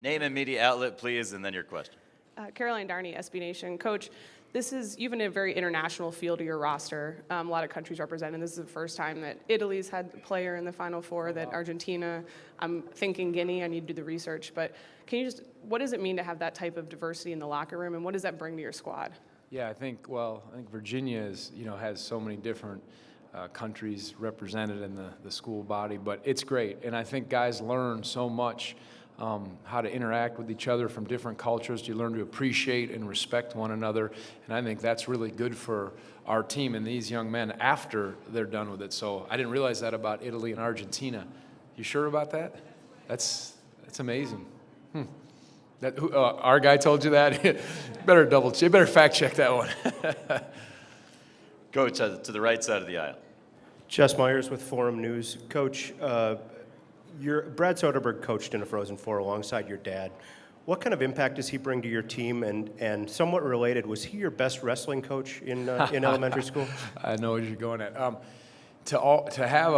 Name and media outlet, please, and then your question. Caroline Darney, SB Nation. Coach, you've been a very international field of your roster. A lot of countries represented. This is the first time that Italy's had a player in the Final Four, that Argentina, I'm thinking Guinea, I need to do the research. But what does it mean to have that type of diversity in the locker room, and what does that bring to your squad? Yeah, I think Virginia has so many different countries represented in the school body, but it's great. And I think guys learn so much how to interact with each other from different cultures. You learn to appreciate and respect one another, and I think that's really good for our team and these young men after they're done with it. So I didn't realize that about Italy and Argentina. You sure about that? That's amazing. Our guy told you that? You better fact check that one. Coach, to the right side of the aisle. Jess Myers with Forum News. Coach, Brad Soderberg coached in a Frozen Four alongside your dad. What kind of impact does he bring to your team? And somewhat related, was he your best wrestling coach in elementary school? I know what you're going at. To have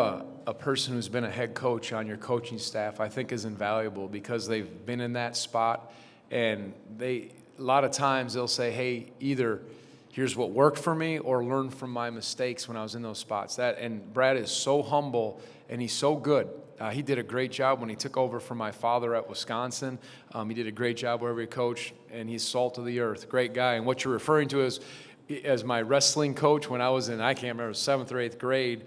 a person who's been a head coach on your coaching staff, I think is invaluable because they've been in that spot, and a lot of times they'll say, hey, either here's what worked for me or learn from my mistakes when I was in those spots. And Brad is so humble and he's so good. He did a great job when he took over from my father at Wisconsin. He did a great job wherever he coached, and he's salt of the earth. Great guy. And what you're referring to is, as my wrestling coach when I was in, I can't remember, 7th or 8th grade,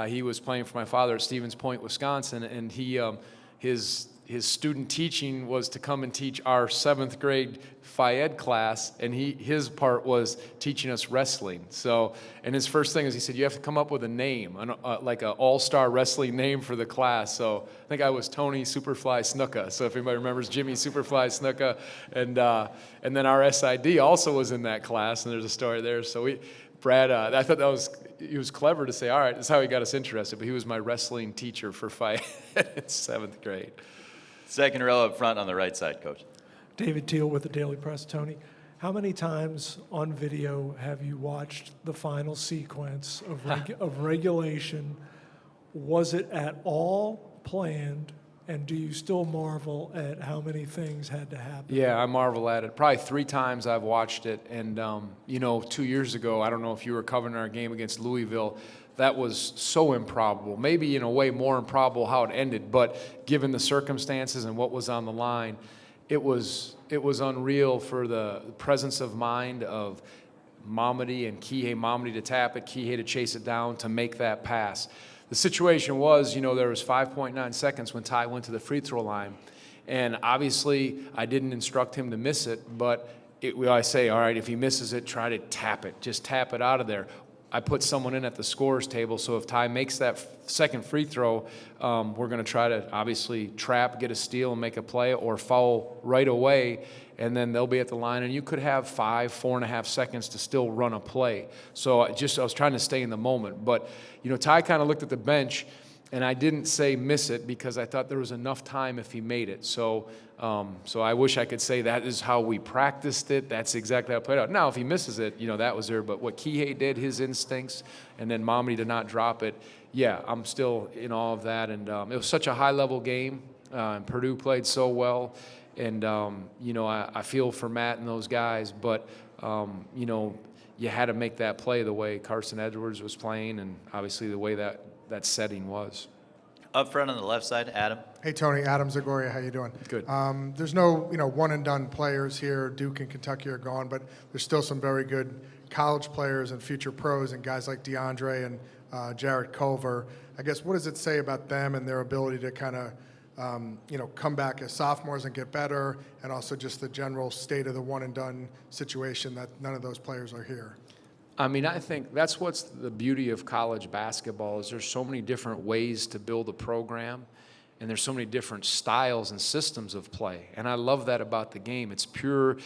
he was playing for my father at Stevens Point, Wisconsin, and his student teaching was to come and teach our 7th grade Phi Ed class, and his part was teaching us wrestling. So, and his first thing is he said, you have to come up with a name, like an all-star wrestling name for the class. So I think I was Tony Superfly Snuka. So if anybody remembers Jimmy Superfly Snuka, and then our SID also was in that class, and there's a story there. So Brad, I thought he was clever to say, all right, that's how he got us interested, but he was my wrestling teacher for Phi Ed in 7th grade. Second row up front on the right side, Coach. David Teal with the Daily Press. Tony, how many times on video have you watched the final sequence of regulation? Was it at all planned, and do you still marvel at how many things had to happen? Yeah, I marvel at it. Probably 3 times I've watched it, and 2 years ago, I don't know if you were covering our game against Louisville, that was so improbable. Maybe in a way more improbable how it ended, but given the circumstances and what was on the line, it was unreal for the presence of mind of Mamadi and Kihei. Mamadi to tap it, Kihei to chase it down to make that pass. The situation was, there was 5.9 seconds when Ty went to the free throw line, and obviously I didn't instruct him to miss it, but I say, all right, if he misses it, try to tap it. Just tap it out of there. I put someone in at the scorer's table, so if Ty makes that second free throw, we're going to try to obviously trap, get a steal, and make a play, or foul right away, and then they'll be at the line, and you could have 4.5 seconds to still run a play. So I was trying to stay in the moment. But, Ty kind of looked at the bench, and I didn't say miss it because I thought there was enough time if he made it. So I wish I could say that is how we practiced it. That's exactly how it played out. Now, if he misses it, that was there. But what Kihei did, his instincts, and then Mamadi to not drop it, yeah, I'm still in awe of that. And it was such a high-level game. And Purdue played so well. And, I feel for Matt and those guys. But, you had to make that play the way Carson Edwards was playing and obviously the way that setting was. Up front on the left side, Adam. Hey, Tony. Adam Zagoria, how you doing? Good. There's no, one-and-done players here. Duke and Kentucky are gone, but there's still some very good college players and future pros and guys like DeAndre and Jarrett Culver. I guess, what does it say about them and their ability to kind of, come back as sophomores and get better, and also just the general state of the one-and-done situation that none of those players are here? I mean, I think that's what's the beauty of college basketball is there's so many different ways to build a program, and there's so many different styles and systems of play. And I love that about the game. It's pure.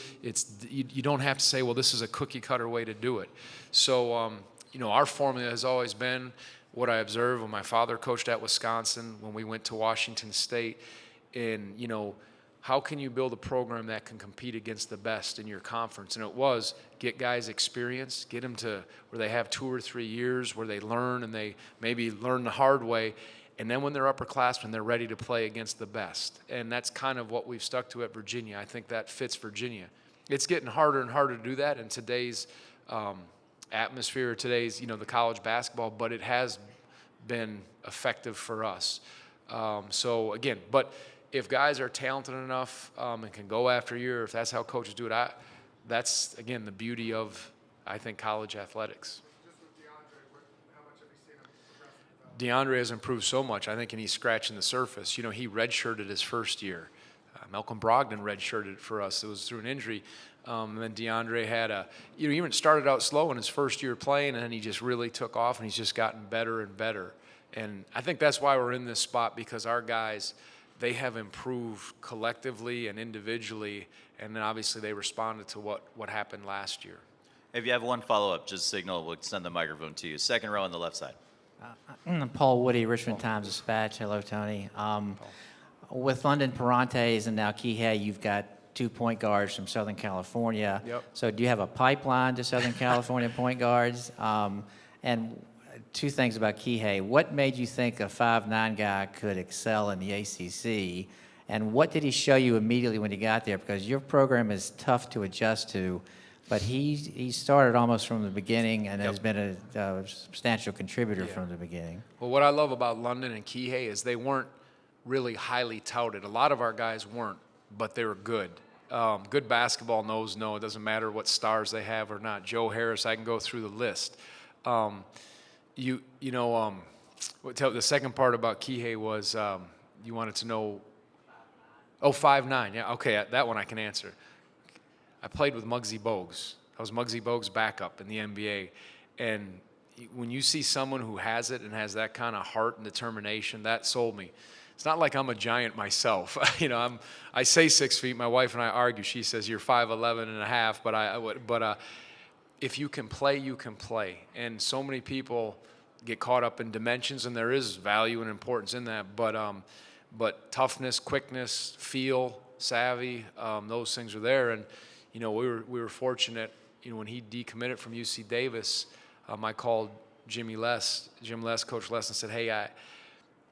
You don't have to say, well, this is a cookie-cutter way to do it. So, our formula has always been what I observed when my father coached at Wisconsin, when we went to Washington State, and, how can you build a program that can compete against the best in your conference? And it was get guys experience, get them to where they have 2 or 3 years where they learn and they maybe learn the hard way, And then when they're upperclassmen, they're ready to play against the best. And that's kind of what we've stuck to at Virginia. I think that fits Virginia. It's getting harder and harder to do that in today's atmosphere, today's, the college basketball, but it has been effective for us. So again, but if guys are talented enough and can go after a year, if that's how coaches do it, that's, again, the beauty of, I think, college athletics. DeAndre has improved so much, I think, and he's scratching the surface. He redshirted his first year. Malcolm Brogdon redshirted for us. It was through an injury. And then DeAndre had he even started out slow in his first year playing, and then he just really took off, and he's just gotten better and better. And I think that's why we're in this spot, because our guys, they have improved collectively and individually, and then obviously they responded to what happened last year. If you have one follow-up, just signal. We'll send the microphone to you. Second row on the left side. Paul Woody, Richmond Times-Dispatch. Hello, Tony. With London Parantes and now Kihei, you've got 2 point guards from Southern California. Yep. So do you have a pipeline to Southern California point guards? And two things about Kihei. What made you think a 5'9" guy could excel in the ACC? And what did he show you immediately when he got there? Because your program is tough to adjust to, but he started almost from the beginning and has been a substantial contributor from the beginning. Well, what I love about London and Kihei is they weren't really highly touted. A lot of our guys weren't, but they were good. Good basketball knows no. It doesn't matter what stars they have or not. Joe Harris, I can go through the list. The second part about Kihei was you wanted to know. 5'9", yeah, okay, that one I can answer. I played with Muggsy Bogues. I was Muggsy Bogues' backup in the NBA, and when you see someone who has it and has that kind of heart and determination, that sold me. It's not like I'm a giant myself. I say 6 feet. My wife and I argue. She says you're 5'11" and a half, but if you can play, you can play. And so many people get caught up in dimensions, and there is value and importance in that. But toughness, quickness, feel, savvy, those things are there. And we were fortunate. When he decommitted from UC Davis, I called Jim Les, Coach Les, and said, "Hey,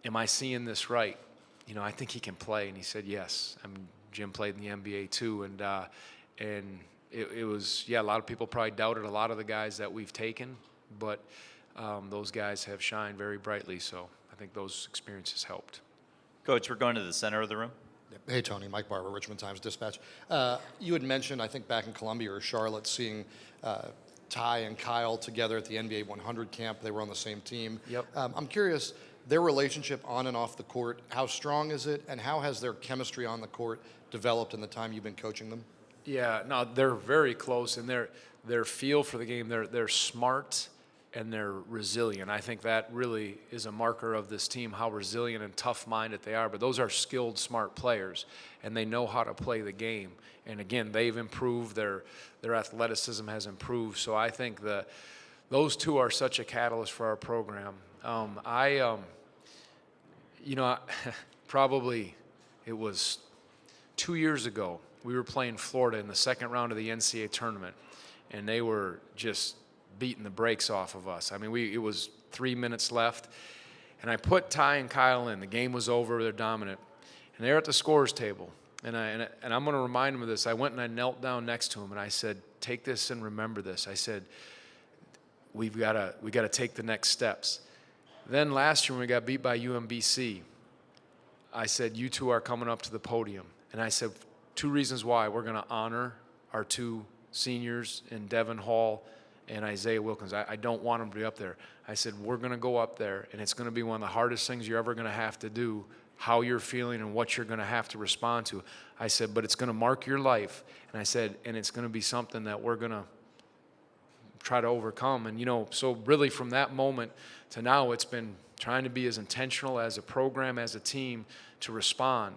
am I seeing this right? I think he can play." And he said, "Yes." Jim played in the NBA too, and it was, a lot of people probably doubted a lot of the guys that we've taken, but those guys have shined very brightly. So I think those experiences helped. Coach, we're going to the center of the room. Hey, Tony. Mike Barber, Richmond Times-Dispatch. You had mentioned, I think back in Columbia or Charlotte, seeing Ty and Kyle together at the NBA 100 camp. They were on the same team. Yep. I'm curious, their relationship on and off the court, how strong is it, and how has their chemistry on the court developed in the time you've been coaching them? Yeah, no, they're very close, and their feel for the game, they're smart and they're resilient. I think that really is a marker of this team, how resilient and tough-minded they are. But those are skilled, smart players, and they know how to play the game. And again, they've improved. Their athleticism has improved. So I think those two are such a catalyst for our program. Probably it was 2 years ago, we were playing Florida in the second round of the NCAA tournament, and they were just beating the brakes off of us. It was 3 minutes left, and I put Ty and Kyle in. The game was over. They're dominant. And they're at the scorer's table, and I'm going to remind them of this. I went and I knelt down next to him, and I said, "Take this and remember this." I said, we got to take the next steps. Then last year when we got beat by UMBC, I said, "You two are coming up to the podium." And I said, 2 reasons why. We're going to honor our 2 seniors in Devin Hall and Isaiah Wilkins. I don't want them to be up there. I said, we're going to go up there, and it's going to be one of the hardest things you're ever going to have to do, how you're feeling and what you're going to have to respond to. I said, but it's going to mark your life. And I said, and it's going to be something that we're going to try to overcome. And, so really from that moment to now, it's been trying to be as intentional as a program, as a team, to respond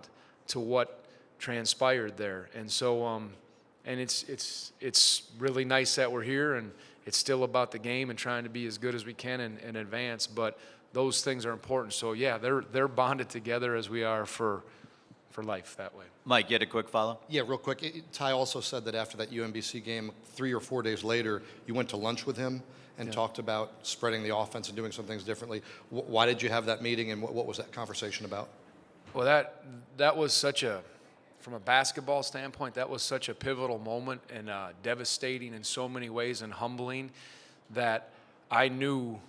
to what transpired there. And so, and it's really nice that we're here, and it's still about the game and trying to be as good as we can and advance. But those things are important. So yeah, they're bonded together as we are for for life that way. Mike, you had a quick follow? Yeah, real quick. Ty also said that after that UMBC game, 3 or 4 days later, you went to lunch with him and talked about spreading the offense and doing some things differently. Why did you have that meeting, and what was that conversation about? Well, that was such a, from a basketball standpoint, that was such a pivotal moment and devastating in so many ways and humbling that I knew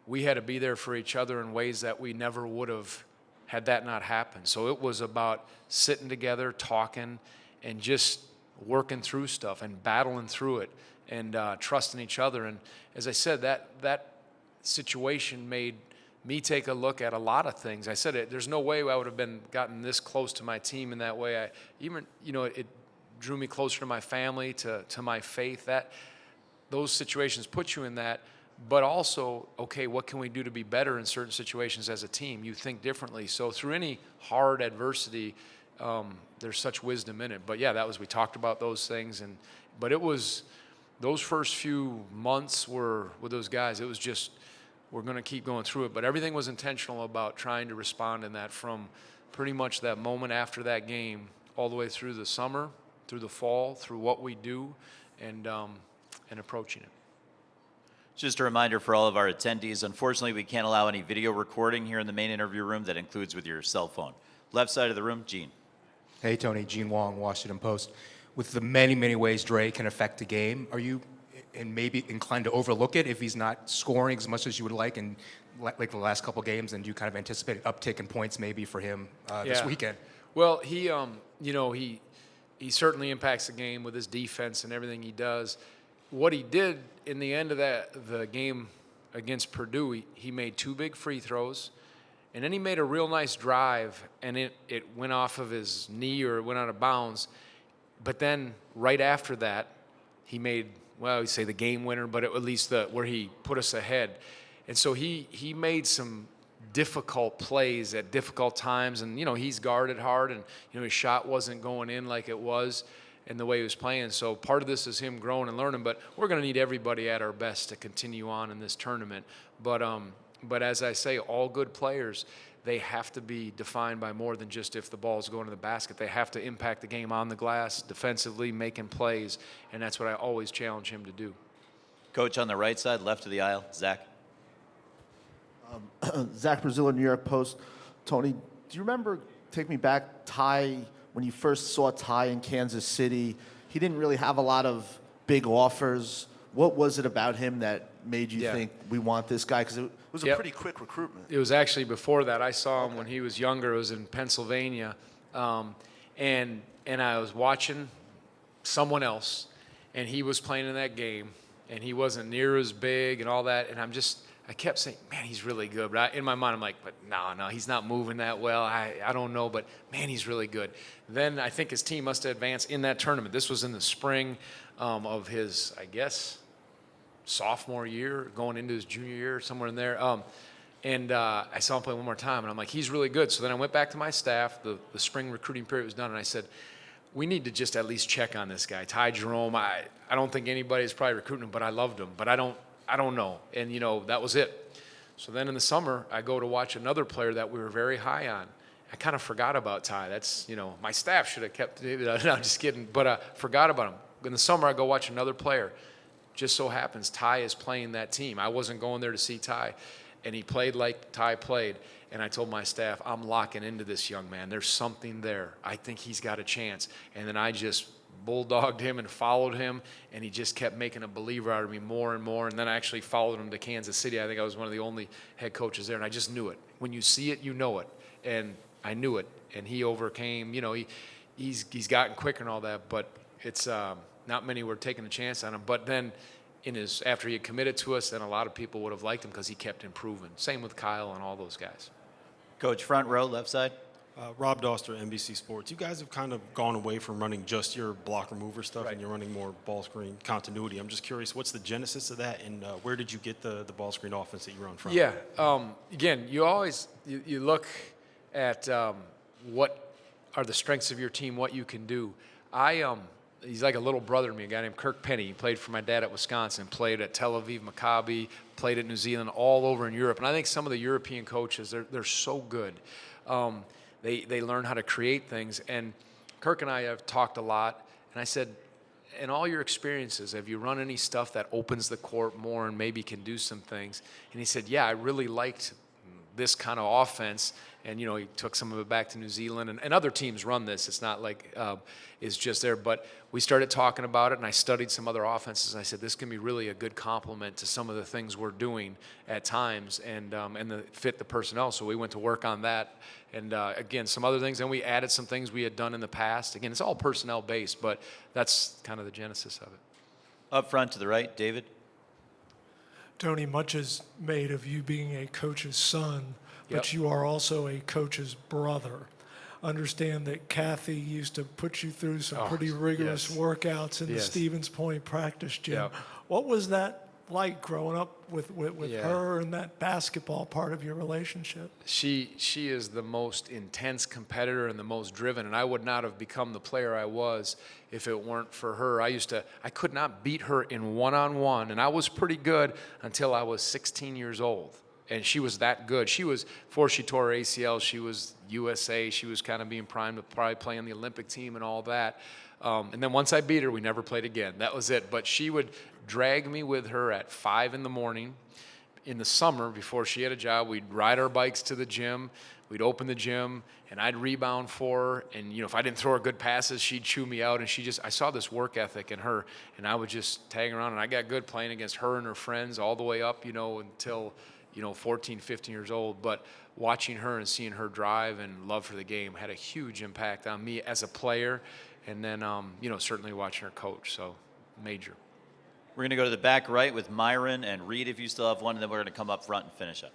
we had to be there for each other in ways that we never would have had that not happened. So it was about sitting together, talking, and just working through stuff and battling through it and trusting each other. And as I said, that situation made me take a look at a lot of things. I said there's no way I would have gotten this close to my team in that way. It drew me closer to my family, to my faith. Those situations put you in that. But also, okay, what can we do to be better in certain situations as a team? You think differently. So through any hard adversity, there's such wisdom in it. But yeah, we talked about those things. But it was, those first few months were, with those guys, it was just, we're going to keep going through it. But everything was intentional about trying to respond in that, from pretty much that moment after that game all the way through the summer, through the fall, through what we do, and approaching it. Just a reminder for all of our attendees, unfortunately, we can't allow any video recording here in the main interview room. That includes with your cell phone. Left side of the room, Gene. Hey, Tony. Gene Wong, Washington Post. With the many, many ways Dre can affect a game, are you and maybe inclined to overlook it if he's not scoring as much as you would like in like the last couple games, and do you kind of anticipate an uptick in points maybe for him this weekend? Well, he certainly impacts the game with his defense and everything he does. What he did in the end of the game against Purdue, he made 2 big free throws, and then he made a real nice drive, and it went off of his knee or it went out of bounds. But then right after that, he made, well, we say the game winner, but at least where he put us ahead. And so he made some difficult plays at difficult times, and he's guarded hard, and his shot wasn't going in like it was in the way he was playing. So part of this is him growing and learning, but we're going to need everybody at our best to continue on in this tournament. But as I say, all good players, they have to be defined by more than just if the ball is going to the basket. They have to impact the game on the glass, defensively, making plays, and that's what I always challenge him to do. Coach on the right side, left of the aisle, Zach. Zach Braziller, New York Post. Tony, do you remember, take me back, Ty, when you first saw Ty in Kansas City, he didn't really have a lot of big offers. What was it about him that made you think we want this guy? Because it was a pretty quick recruitment. It was actually before that. I saw him when he was younger. It was in Pennsylvania. And I was watching someone else, and he was playing in that game, and he wasn't near as big and all that. And I kept saying, man, he's really good. But in my mind, I'm like, but no, he's not moving that well. I don't know, but man, he's really good. Then I think his team must have advanced in that tournament. This was in the spring of his, I guess, sophomore year, going into his junior year, somewhere in there. I saw him play one more time, and I'm like, he's really good. So then I went back to my staff. The spring recruiting period was done, and I said, we need to just at least check on this guy. Ty Jerome, I don't think anybody's probably recruiting him, but I loved him. But I don't know. And, that was it. So then in the summer, I go to watch another player that we were very high on. I kind of forgot about Ty. That's, my staff should have kept, no, just kidding. But I forgot about him. In the summer, I go watch another player. Just so happens Ty is playing that team. I wasn't going there to see Ty. And he played like Ty played. And I told my staff, I'm locking into this young man. There's something there. I think he's got a chance. And then I just bulldogged him and followed him, and he just kept making a believer out of me more and more. And then I actually followed him to Kansas City. I think I was one of the only head coaches there, and I just knew it. When you see it, you know it. And I knew it. And he overcame, he's gotten quicker and all that, but it's not many were taking a chance on him. But then after he had committed to us, then a lot of people would have liked him because he kept improving. Same with Kyle and all those guys. Coach, front row, left side. Rob Doster, NBC Sports. You guys have kind of gone away from running just your block remover stuff, and you're running more ball screen continuity. I'm just curious, what's the genesis of that, and where did you get the ball screen offense that you run from? Yeah, again, you always you look at what are the strengths of your team, what you can do. He's like a little brother to me, a guy named Kirk Penny. He played for my dad at Wisconsin, played at Tel Aviv Maccabi, played at New Zealand, all over in Europe. And I think some of the European coaches, they're so good. they learn how to create things. And Kirk and I have talked a lot, and I said, in all your experiences, have you run any stuff that opens the court more and maybe can do some things? And he said, yeah, I really liked this kind of offense. And, he took some of it back to New Zealand. And other teams run this. It's not like it's just there. But we started talking about it, and I studied some other offenses. And I said, this can be really a good complement to some of the things we're doing at times and fit the personnel. So we went to work on that. And, again, some other things. And we added some things we had done in the past. Again, it's all personnel-based, but that's kind of the genesis of it. Up front to the right, David. Tony, much is made of you being a coach's son, but Yep. you are also a coach's brother. Understand that Kathy used to put you through some pretty rigorous yes. workouts in the Yes. Stevens Point practice gym. Yep. What was that like growing up with Yeah. her and that basketball part of your relationship? She is the most intense competitor and the most driven, and I would not have become the player I was if it weren't for her. I could not beat her in one-on-one, and I was pretty good until I was 16 years old. And she was that good. Before she tore her ACL, she was USA. She was kind of being primed to probably play on the Olympic team and all that. And then once I beat her, we never played again. That was it. But she would drag me with her at 5 in the morning. In the summer, before she had a job, we'd ride our bikes to the gym. We'd open the gym, and I'd rebound for her. And, if I didn't throw her good passes, she'd chew me out. And I saw this work ethic in her, and I would just tag around. And I got good playing against her and her friends all the way up, until 14, 15 years old. But watching her and seeing her drive and love for the game had a huge impact on me as a player. And then, certainly watching her coach. So major. We're going to go to the back right with Myron and Reed if you still have one, and then we're going to come up front and finish up.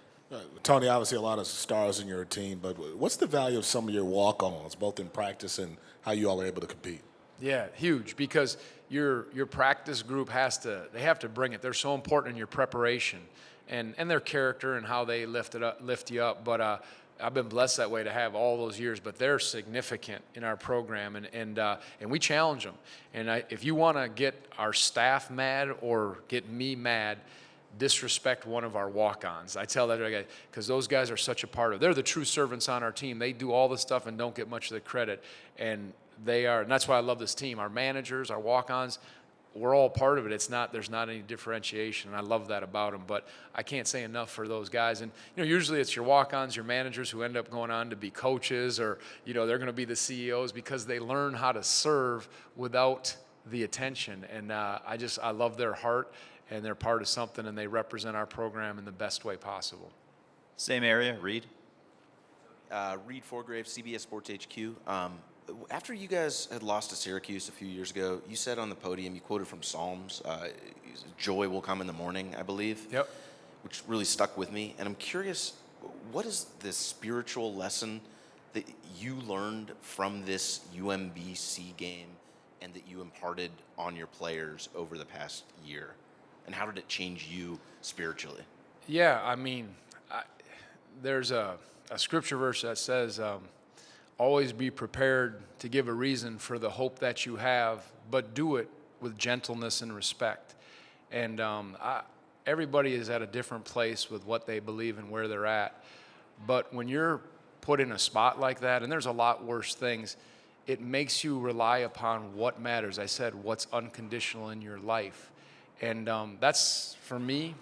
Tony, obviously a lot of stars in your team, but what's the value of some of your walk-ons, both in practice and how you all are able to compete? Yeah, huge, because your practice group have to bring it. They're so important in your preparation and their character and how they lift you up. But I've been blessed that way to have all those years, but they're significant in our program, and we challenge them. And if you want to get our staff mad or get me mad, disrespect one of our walk-ons. I tell that guy, because those guys are such a part of. They're the true servants on our team. They do all the stuff and don't get much of the credit, and that's why I love this team. Our managers, our walk-ons, we're all part of it. There's not any differentiation, and I love that about them. But I can't say enough for those guys. And usually it's your walk-ons, your managers who end up going on to be coaches, or they're going to be the CEOs because they learn how to serve without the attention. And I love their heart, and they're part of something, and they represent our program in the best way possible. Same area, Reed. Reed Forgrave, CBS Sports HQ. After you guys had lost to Syracuse a few years ago, you said on the podium, you quoted from Psalms, joy will come in the morning, I believe. Yep. Which really stuck with me. And I'm curious, what is this spiritual lesson that you learned from this UMBC game and that you imparted on your players over the past year? And how did it change you spiritually? Yeah, there's a scripture verse that says, always be prepared to give a reason for the hope that you have, but do it with gentleness and respect. And everybody is at a different place with what they believe and where they're at. But when you're put in a spot like that, and there's a lot worse things, it makes you rely upon what matters. I said, what's unconditional in your life. And that's, for me,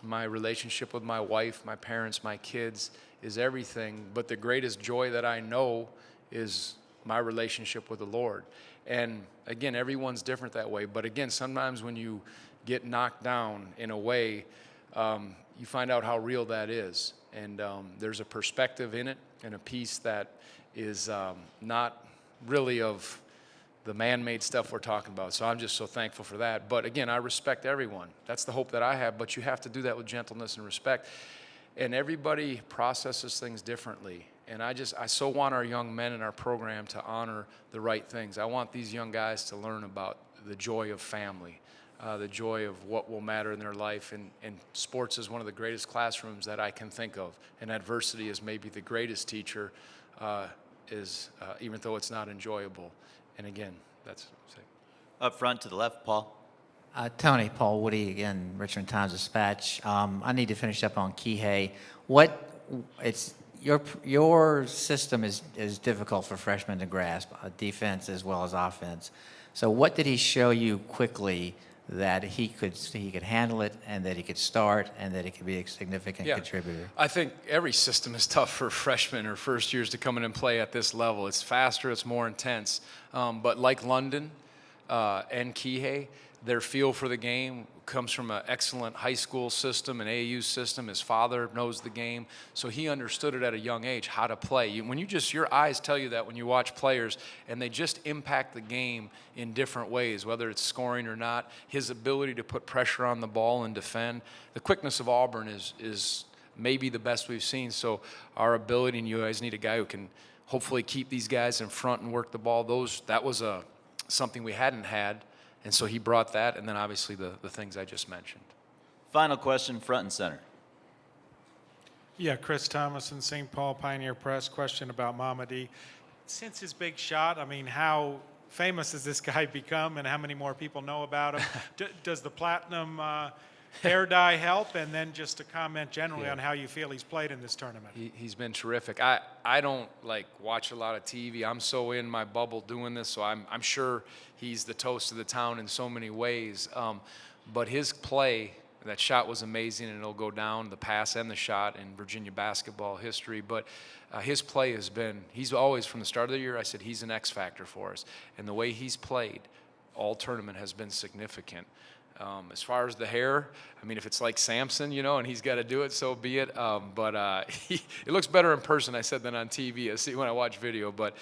my relationship with my wife, my parents, my kids is everything. But the greatest joy that I know is my relationship with the Lord. And again, everyone's different that way. But again, sometimes when you get knocked down in a way, you find out how real that is. And there's a perspective in it and a peace that is not really of the man-made stuff we're talking about. So I'm just so thankful for that. But again, I respect everyone. That's the hope that I have, but you have to do that with gentleness and respect. And everybody processes things differently. And I so want our young men in our program to honor the right things. I want these young guys to learn about the joy of family, the joy of what will matter in their life. And sports is one of the greatest classrooms that I can think of. And adversity is maybe the greatest teacher, even though it's not enjoyable. And again, that's what I'm saying. Up front to the left, Paul. Tony, Paul Woody, again, Richmond Times-Dispatch. I need to finish up on Kihei. your system is difficult for freshmen to grasp, defense as well as offense. So what did he show you quickly that he could handle it, and that he could start, and that he could be a significant contributor? I think every system is tough for freshmen or first years to come in and play at this level. It's faster, it's more intense. But like London and Kihei, their feel for the game comes from an excellent high school system, an AAU system. His father knows the game, so he understood it at a young age, how to play. Your eyes tell you that when you watch players, and they just impact the game in different ways, whether it's scoring or not. His ability to put pressure on the ball and defend. The quickness of Auburn is maybe the best we've seen. So our ability, and you guys need a guy who can hopefully keep these guys in front and work the ball. That was something we hadn't had. And so he brought that, and then obviously the things I just mentioned. Final question, front and center. Yeah, Chris Thomas in St. Paul Pioneer Press. Question about Mamadi. Since his big shot, I mean, how famous has this guy become, and how many more people know about him? Does the platinum hair dye help? And then just a comment generally on how you feel he's played in this tournament. He's been terrific. I don't watch a lot of TV. I'm so in my bubble doing this, so I'm sure he's the toast of the town in so many ways. But his play, that shot was amazing, and it'll go down, the pass and the shot, in Virginia basketball history. But his play he's always, from the start of the year, I said he's an X factor for us. And the way he's played all tournament has been significant. As far as the hair, I mean, if it's like Samson, and he's got to do it, so be it. But it looks better in person, I said, than on TV. I see when I watch video. But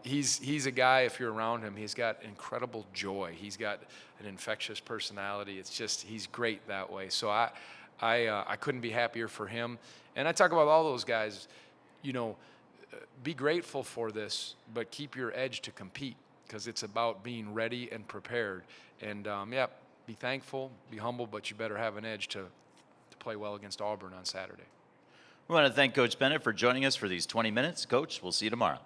he's a guy, if you're around him, he's got incredible joy. He's got an infectious personality. It's just, he's great that way. So I couldn't be happier for him. And I talk about all those guys, be grateful for this, but keep your edge to compete, because it's about being ready and prepared. And, be thankful, be humble, but you better have an edge to play well against Auburn on Saturday. We want to thank Coach Bennett for joining us for these 20 minutes. Coach, we'll see you tomorrow.